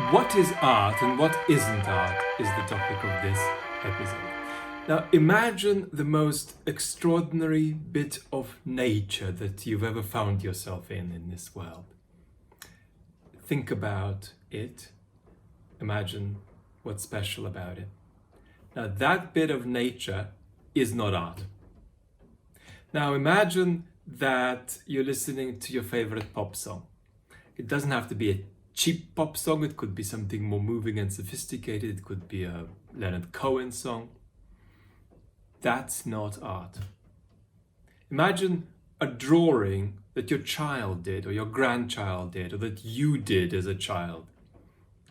What is art and what isn't art is the topic of this episode. Now, imagine the most extraordinary bit of nature that you've ever found yourself in this world. Think about it. Imagine what's special about it. Now, that bit of nature is not art. Now, imagine that you're listening to your favorite pop song. It doesn't have to be a cheap pop song, it could be something more moving and sophisticated, it could be a Leonard Cohen song. That's not art. Imagine a drawing that your child did, or your grandchild did, or that you did as a child.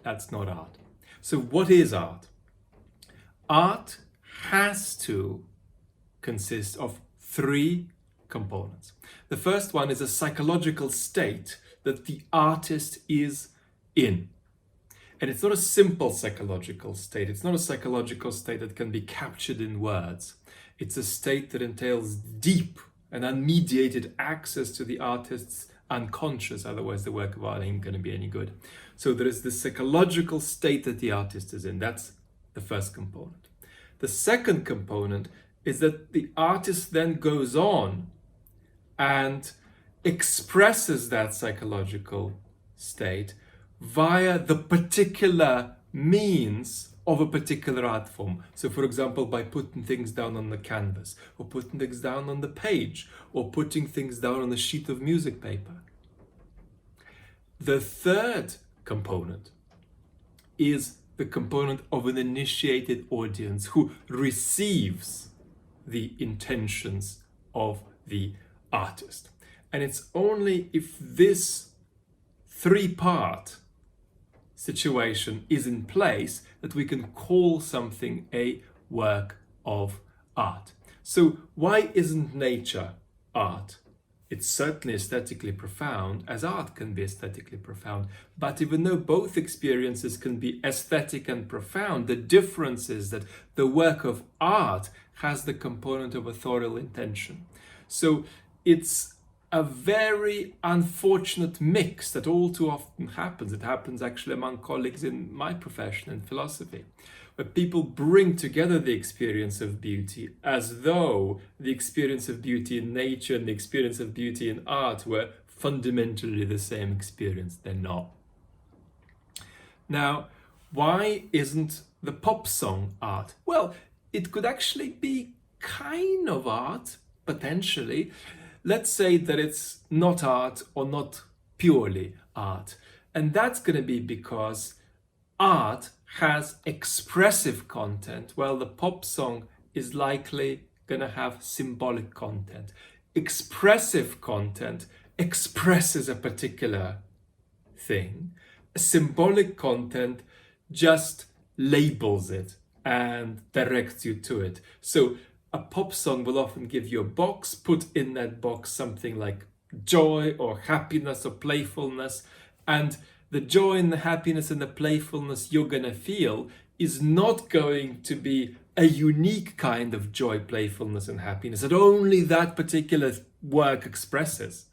That's not art. So what is art? Art has to consist of three components. The first one is a psychological state that the artist is in. And it's not a simple psychological state. It's not a psychological state that can be captured in words. It's a state that entails deep and unmediated access to the artist's unconscious, otherwise the work of art ain't going to be any good. So there is this psychological state that the artist is in. That's the first component. The second component is that the artist then goes on and expresses that psychological state via the particular means of a particular art form. So for example, by putting things down on the canvas, or putting things down on the page, or putting things down on a sheet of music paper. The third component is the component of an initiated audience who receives the intentions of the artist. And it's only if this three-part situation is in place that we can call something a work of art. So why isn't nature art? It's certainly aesthetically profound, as art can be aesthetically profound. But even though both experiences can be aesthetic and profound, the difference is that the work of art has the component of authorial intention. So it's a very unfortunate mix that all too often happens. It happens actually among colleagues in my profession in philosophy, where people bring together the experience of beauty as though the experience of beauty in nature and the experience of beauty in art were fundamentally the same experience. They're not. Now, why isn't the pop song art? Well, it could actually be kind of art, potentially. Let's say that it's not art or not purely art. And that's going to be because art has expressive content, while the pop song is likely going to have symbolic content. Expressive content expresses a particular thing. Symbolic content just labels it and directs you to it. So a pop song will often give you a box, put in that box something like joy or happiness or playfulness, and the joy and the happiness and the playfulness you're going to feel is not going to be a unique kind of joy, playfulness and happiness that only that particular work expresses,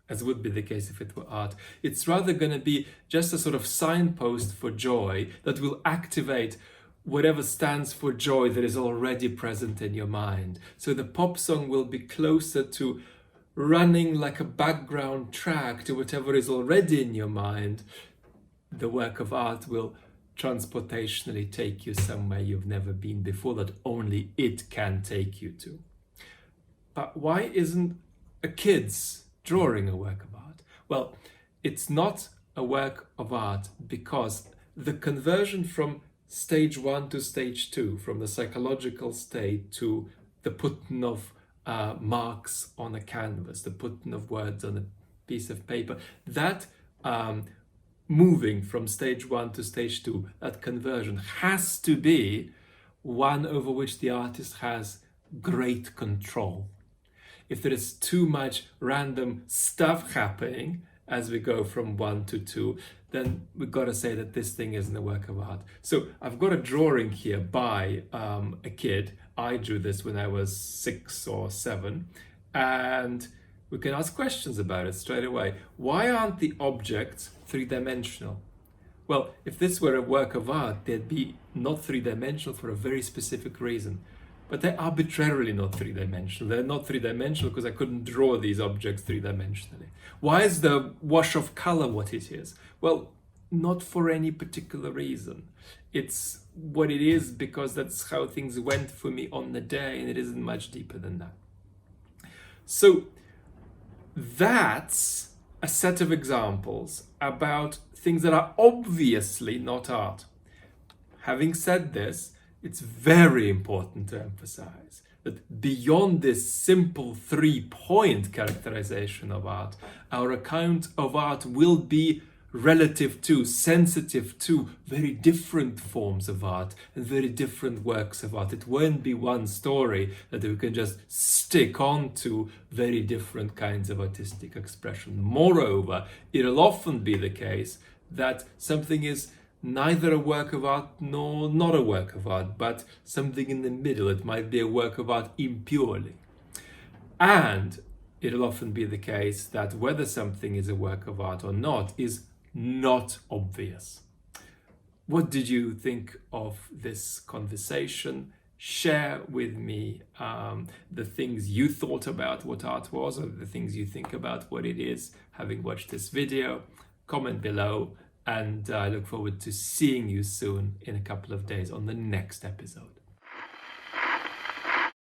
as would be the case if it were art. It's rather going to be just a sort of signpost for joy that will activate whatever stands for joy that is already present in your mind. So the pop song will be closer to running like a background track to whatever is already in your mind. The work of art will transportationally take you somewhere you've never been before, that only it can take you to. But why isn't a kid's drawing a work of art? Well, it's not a work of art because the conversion from stage 1 to stage 2, from the psychological state to the putting of marks on a canvas, the putting of words on a piece of paper, that moving from stage 1 to stage 2, that conversion has to be one over which the artist has great control. If there is too much random stuff happening as we go from 1 to 2, then we've got to say that this thing isn't a work of art. So I've got a drawing here by a kid. I drew this when I was 6 or 7, and we can ask questions about it straight away. Why aren't the objects three-dimensional? Well, if this were a work of art, they'd be not three-dimensional for a very specific reason. But they're arbitrarily not three-dimensional. They're not three-dimensional because I couldn't draw these objects three-dimensionally. Why is the wash of color what it is? Well, not for any particular reason. It's what it is because that's how things went for me on the day, and it isn't much deeper than that. So that's a set of examples about things that are obviously not art. Having said this, it's very important to emphasize that beyond this simple 3-point characterization of art, our account of art will be relative to, sensitive to very different forms of art and very different works of art. It won't be one story that we can just stick on to very different kinds of artistic expression. Moreover, it'll often be the case that something is neither a work of art nor not a work of art, but something in the middle. It might be a work of art impurely. And it'll often be the case that whether something is a work of art or not is not obvious. What did you think of this conversation? Share with me the things you thought about what art was, or the things you think about what it is, having watched this video. Comment below, and I look forward to seeing you soon in a couple of days on the next episode.